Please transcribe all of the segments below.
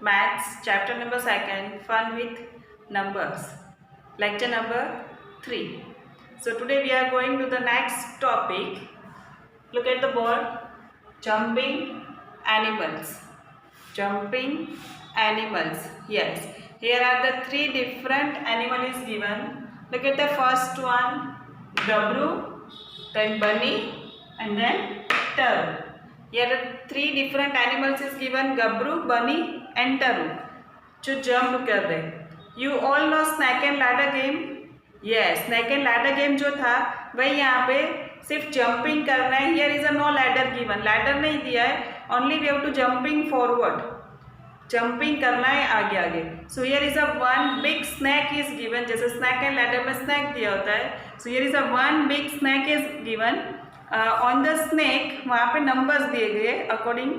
Maths, chapter number 2, Fun with Numbers, lecture number 3. So today we are going to the next topic. Look at the board. Jumping animals. Jumping animals. Yes. Here are the 3 different animals is given. Look at the first one, Gabru, then bunny, and then taru. Here 3 different animals is given, Gabru, bunny and taru, जो jump कर रहे. You all know snake and ladder game? Yes, snake and ladder game जो था वही यहाँ पे सिर्फ jumping करना है. Here is a no ladder given. Ladder नहीं दिया है. Only we have to jumping forward. Jumping करना है आगे आगे. So here is a one big snake is given. जैसे snake and ladder में snake दिया होता है. So here is a one big snake is given. On the snake वहाँ पे numbers दिए गए according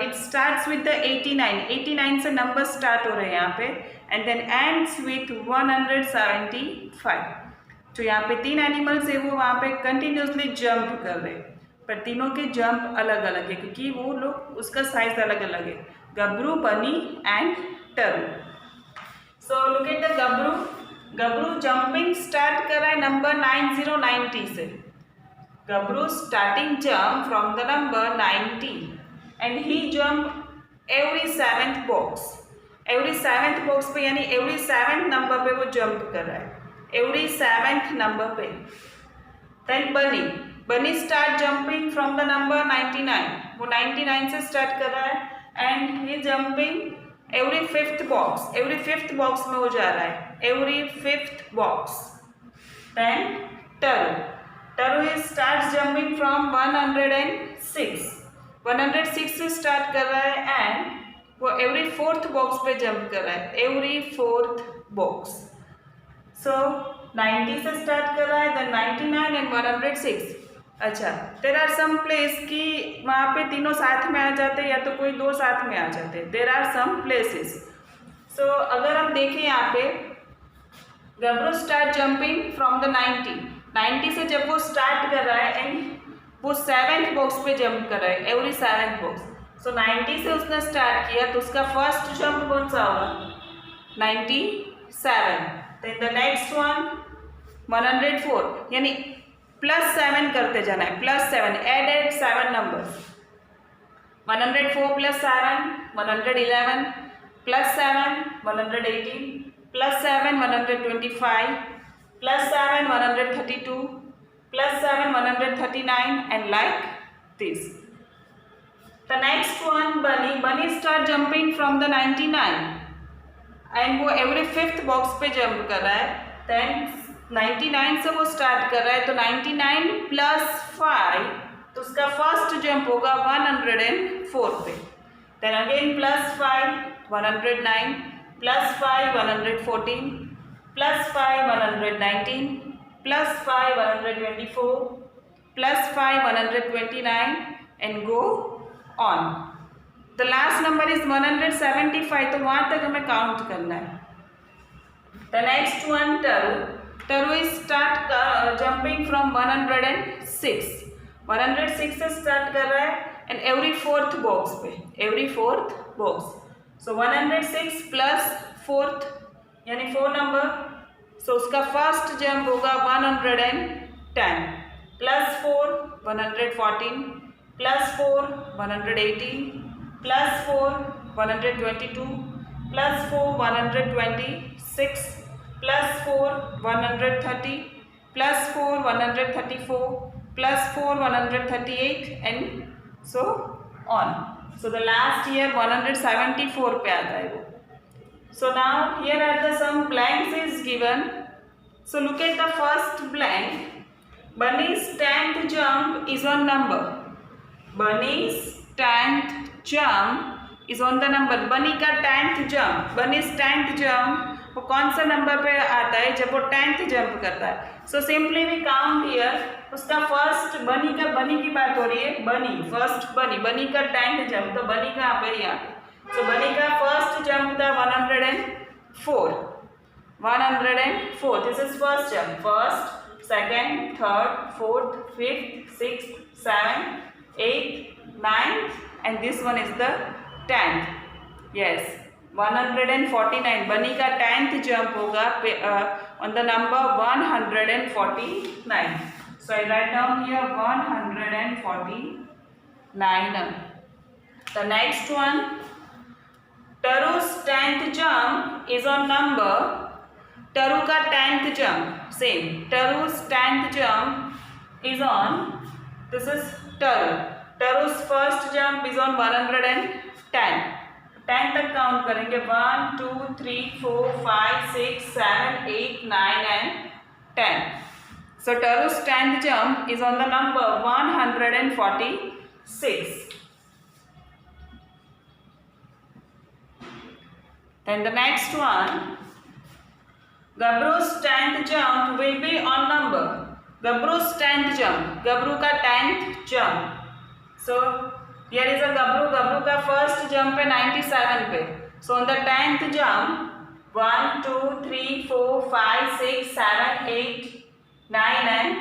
it starts with the 89 से numbers start हो रहे हैं यहाँ पे and then ends with 175. तो यहाँ पे 3 animals है वो वहाँ पे continuously jump कर रहे हैं पर तीनों के jump अलग अलग है क्योंकि वो लोग उसका size अलग अलग है. Gabru, bunny and taru. So look at the Gabru. Gabru jumping start कर रहा है number 9090 से. Gabru starting jump from the number 90 and he jump every 7th box. Every 7th box पे यानी every 7th number पे वो jump कर रहा है. Every 7th number पे. Then bunny. Bunny start jumping from the number 99. वो 99 से start कर रहा है and he jumping every 5th box. Every 5th box में वो जा रहा है. Every 5th box. Then taru. Taru starts jumping from 106. 106 से start कर रहा है and वो every 4th box पे jump कर रहा है. Every 4th box. So 90 से start कर रहा है then 99 and 106. अच्छा, there are some place कि वहाँ पे तीनों साथ में आ जाते हैं या तो कोई 2 साथ में आ जाते हैं. There are some places. So अगर हम देखें यहाँ पे Gabru start jumping from the 90 से जब वो स्टार्ट कर रहा है एंड वो 7th बॉक्स पे जंप कर रहा है एवरी 7th बॉक्स. सो 90 से उसने स्टार्ट किया तो उसका फर्स्ट जंप कौन सा होगा 97. देन द नेक्स्ट वन 104 यानी +7 करते जाना है. +7 added 7 numbers. 104 + 7 111 +7 118 +7 125 +7 132 +7 139 and like this. The next one bunny start jumping from the 99 and वो every 5th box पे jump कर रहा है. then 99 से वो start कर रहा है तो 99 + 5 तो उसका फर्स्ट जंप होगा 104 पे. then again +5 109 +5 114 +5 119 +5 124 +5 129 and go on. The last number is 175 तो वहाँ तक हमें काउंट करना है. The next one taru is start jumping from 106. 106 से start कर रहा है and every 4th box पे every 4th box. So 106 plus 4th यानी 4 नंबर. सो उसका फर्स्ट जंप होगा 110 +4 114 +4 118 +4 122 +4 126 +4 130 +4 134 +4 138 and so on. So the last year 174 पे आता है वो. So now here are the some blanks is given. So look at the first blank. Bunny's 10th jump is on number. Bunny's 10th jump is on the number. Bunny का 10th jump. Bunny's 10th jump वो कौन सा number पे आता है जब वो 10th jump करता है. So simply we count here. उसका फर्स्ट बनी की बात हो रही है. बनी का 10th जंप तो बनी कहाँ पे यहाँ पे. So bunny का first jump था 104. This is first jump. First, second, third, fourth, fifth, sixth, seventh, 8th, 9th and this one is the 10th. Yes, 149, बनी का 10th जंप होगा on the number 149. So I write down here 149. The next one, Taru's 10th jump is on number, Taru का 10th jump same, Taru's 10th jump is on, this is Taru. Taru's first jump is on 110. 10 तक count करेंगे 1 2 3 4 5 6 7 8 9 and 10. So Taru's 10th jump is on the number 146. Then the next one, Gabru's 10th jump will be on number, Gabru's 10th jump, Gabru का 10th jump. So here is a Gabru का first jump है 97 पे. So on the 10th jump 1 2 3 4 5 6 7 8 9 and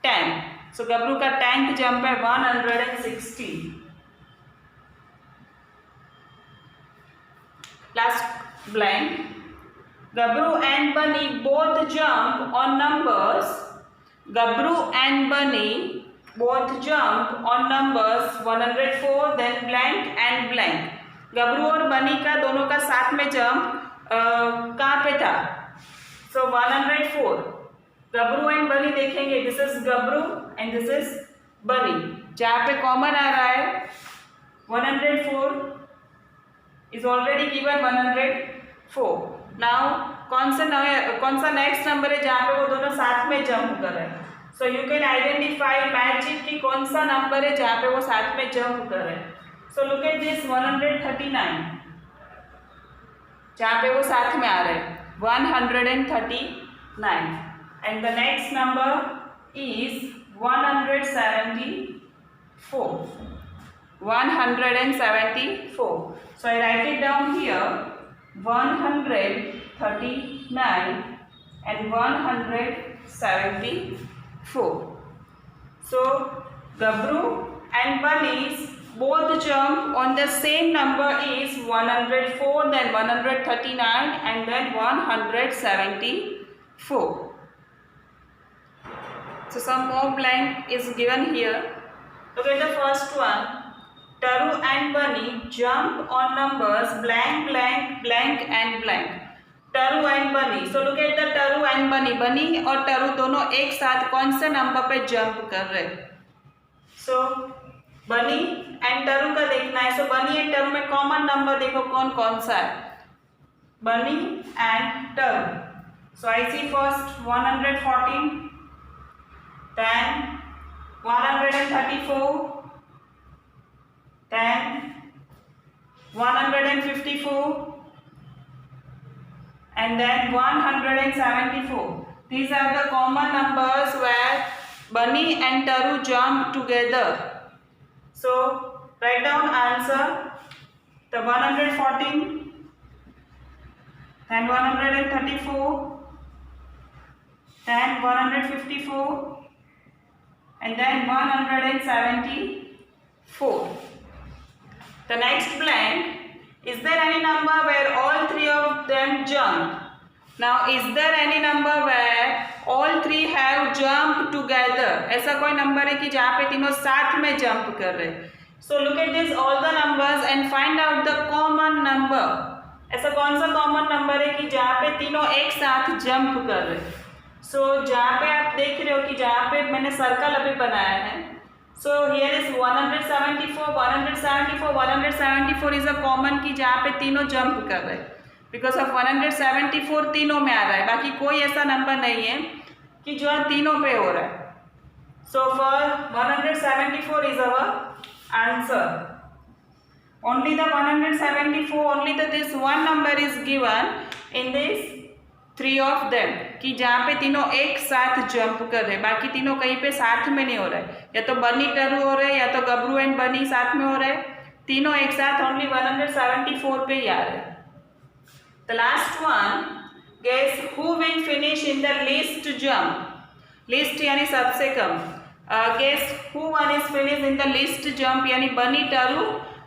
10. So Gabru का 10th jump है 160. Last blank, Gabru and Bunny both jump on numbers, Gabru and Bunny both jump on numbers 104 then blank and blank. गबरू और बनी का दोनों का साथ में जंप कहाँ पे था? So 104. गबरू एंड बनी देखेंगे, this is Gabru and this is बनी. जहाँ पे कॉमन आ रहा है 104 is already given 104. Now कौन सा नेक्स्ट नंबर है जहाँ पे वो दोनों साथ में जंप कर रहे हैं? So you can identify match it कि कौन सा नंबर है जहाँ पे वो साथ में जंप कर रहे हैं. So look at this 139 जहाँ पे वो साथ में आ रहे हैं 139. And the next number is 174. 174. So I write it down here 139 and 174. So Gabru and Bunny's both jump on the same number is 104, then 139 and then 174. So some more blank is given here. Look at the first one. Taru and Bunny jump on numbers blank, blank, blank and blank. Taru and Bunny. So look at the Taru and Bunny. Bunny और Taru दोनों एक साथ कौन से number पे jump कर रहे हैं? So Bunny and Taru का देखना है. So Bunny and Taru में कॉमन नंबर देखो कौन कौन सा है? Bunny and Taru. So I see first 114, then 134, then 154 and then 174. These are the common numbers where Bunny and Taru jump together. So write down answer, the 114, then 134, then 154 and then 174. The next blank, is there any number where all three of them jump? Now is there any number where all three have jumped together? ऐसा कोई number है कि जहाँ पे तीनों साथ में jump कर रहे हैं? So look at this all the numbers and find out the common number. ऐसा कौन सा कॉमन नंबर है कि जहाँ पे तीनों एक साथ जंप कर रहे हैं? So जहाँ पे आप देख रहे हो कि जहाँ पे मैंने सर्कल अभी बनाया है, so here is 174, 174, 174 is a common कि जहाँ पे तीनों जंप कर रहे हैं. Because of 174 तीनों में आ रहा है, बाकी कोई ऐसा नंबर नहीं है कि जो तीनों पे हो रहा है. So for 174 is our answer. Only the 174, only this one number is given in this three of them कि जहाँ पे तीनों एक साथ जंप कर रहे हैं, बाकी तीनों कहीं पे साथ में नहीं हो रहा है. या तो बनी टरू हो रहे हैं या तो गबरू एंड बनी साथ में हो रहे हैं. तीनों एक साथ ओनली 174 पे ही आ रहे हैं. The last one, guess who will finish in the least jump? Least यानी सबसे कम. Guess who one is finished in the least jump यानी बनी टरू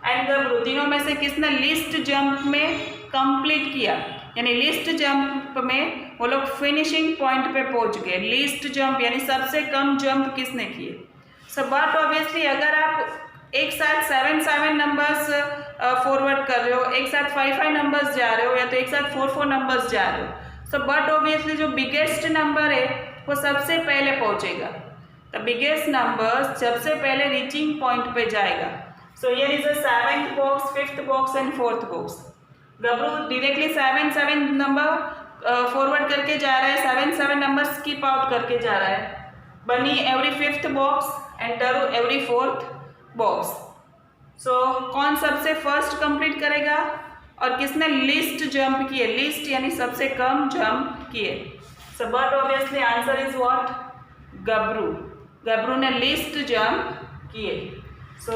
एंड गबरू तीनों में से किसने लीस्ट जंप में कंप्लीट किया, यानी लिस्ट जंप में वो लोग फिनिशिंग पॉइंट पे पहुंच गए। लिस्ट जंप यानी सबसे कम जंप किसने किए। सो बट ऑब्वियसली अगर आप एक साथ 7 नंबर्स फॉरवर्ड कर रहे हो, एक साथ 5 नंबर्स जा रहे हो, या तो एक साथ 4 नंबर्स जा रहे हो, सो बट ऑब्वियसली जो बिगेस्ट नंबर है वो सबसे पहले पहुंचेगा। द बिगेस्ट नंबर सबसे पहले रीचिंग पॉइंट पे जाएगा। So here is a 7th box, 5th box and 4th box. Gabru directly 7 number forward करके जा रहा है, 7 नंबर स्किप आउट करके जा रहा है। Bunny every 5th box and टरू एवरी 4th बॉक्स। सो कौन सबसे फर्स्ट कंप्लीट करेगा और किसने लिस्ट जंप किए, लिस्ट यानी सबसे कम जंप किए। So but obviously answer is what, Gabru. Gabru ने लिस्ट जंप किए। So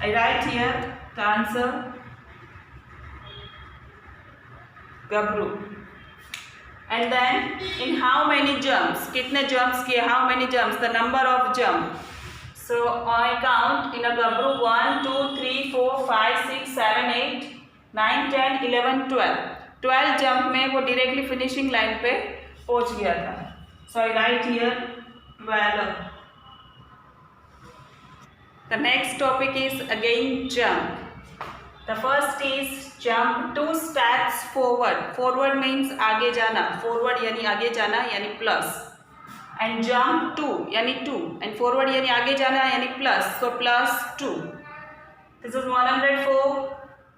I write here the answer Gabru. And then in how many jumps, कितने जंप्स किए, how many jumps, the number of jump. So I count in a Gabru 1, 2, 3, 4, 5, 6, 7, 8, 9, 10, 11, 12. 12 jump में वो directly finishing line पे पहुंच गया था। So I write here 12. The next topic is again jump. The first is jump 2 steps forward. Forward means आगे जाना, forward यानी आगे जाना यानी प्लस, एंड जंप 2 यानी 2, एंड फॉरवर्ड यानी आगे जाना यानी plus, so +2। This is 104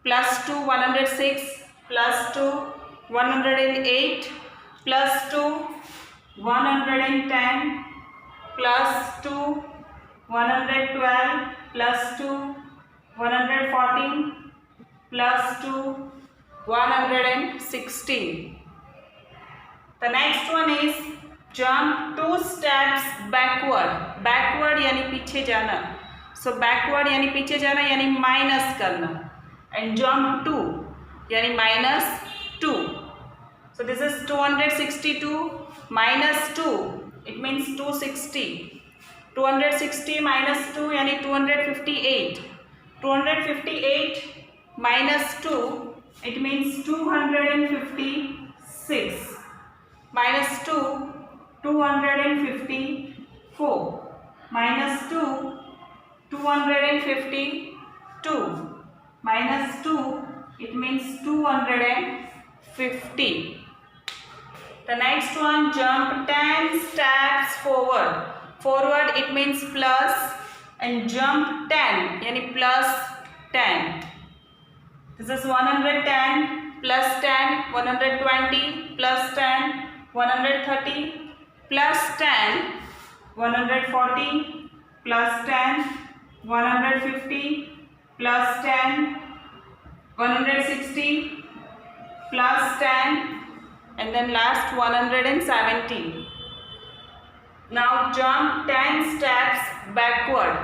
+2 106 +2 108 +2 110 +2 112 +2 114 +2 116। The next one is jump 2 steps backward. Backward यानी पीछे जाना, so backward यानी पीछे जाना यानी माइनस करना, and jump 2 यानी -2. So this is 262 -2, it means 260. 260 -2 यानी 258. 258 -2, it means 256. -2 254, -2 252, -2 it means 250. The next one, jump 10 steps forward. Forward it means plus, and jump 10 yani +10. This is 110 +10 120 +10 130 +10 140 +10 150 +10 160 +10, and then last 170. Now jump 10 steps backward.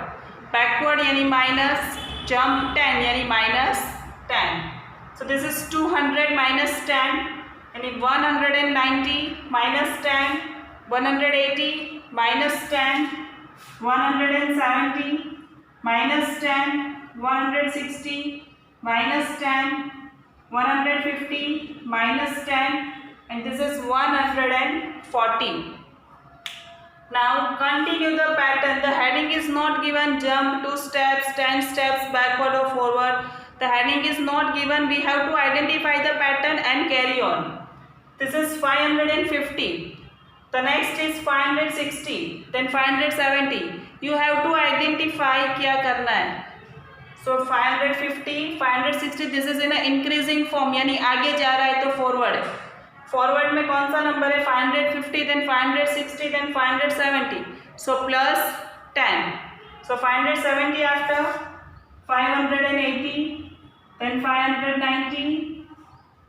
Backward yani minus, jump 10 yani -10. So this is 200 -10, and 190 -10, 180 -10, 170 -10, 160 -10, 150 -10, and this is 140. Now continue the pattern. The heading is not given, jump 2 steps, 10 steps backward or forward. The heading is not given. We have to identify the pattern and carry on. This is 550. The next is 560, then 570. You have to identify क्या करना है. So 550, 560. This is in a increasing form, यानी आगे जा रहा है तो forward है. Forward में कौन सा नंबर है? 550, then 560, then 570. So +10. So 570 after 580, then 590,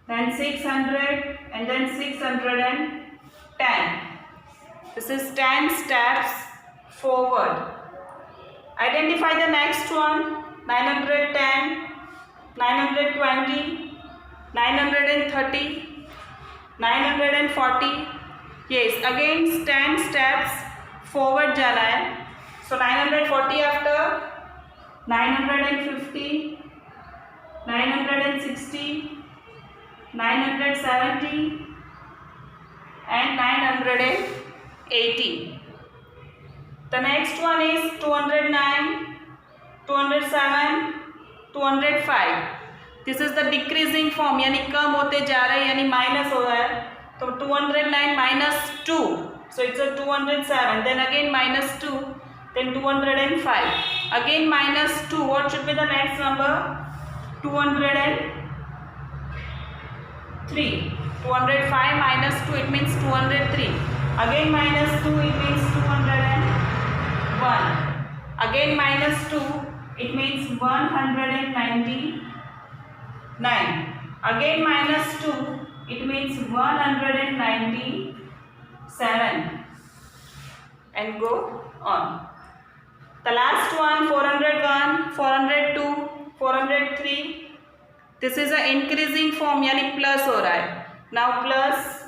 then 600, and then 610. This is 10 steps forward. Identify the next one. 910, 920, 930, 940. Yes, again 10 steps forward जाना है. So 940 after 950, 960, 970 and 980. The next one is 209, 207, 205. This is the decreasing form, यानी कम होते जा रहे हैं, यानी minus हो रहा है. तो 209 minus 2, so it's a 207. Then again minus 2, then 205. Again minus 2. What should be the next number? 203. 205 minus 2, it means 203. Again minus 2, it means 201. Again minus 2, it means 199. Again minus 2, it means 197. And go on. The last one, 401, 402, 403. This is an increasing form, यानी plus हो रहा है. Now plus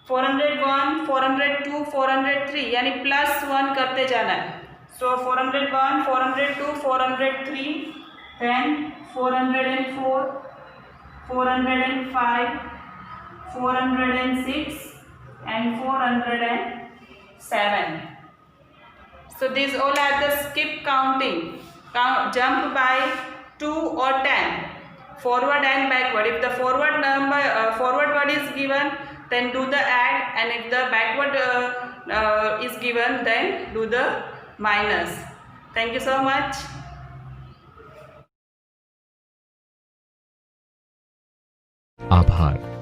401, 402, 403, यानी plus 1 करते जाना है. So 401, 402, 403, then 404, 405, 406 and 407. So these all are the skip counting. Jump by 2 or 10. Forward and backward. If the forward word is given, then do the add, and if the backward is given, then do the minus. Thank you so much. आभार।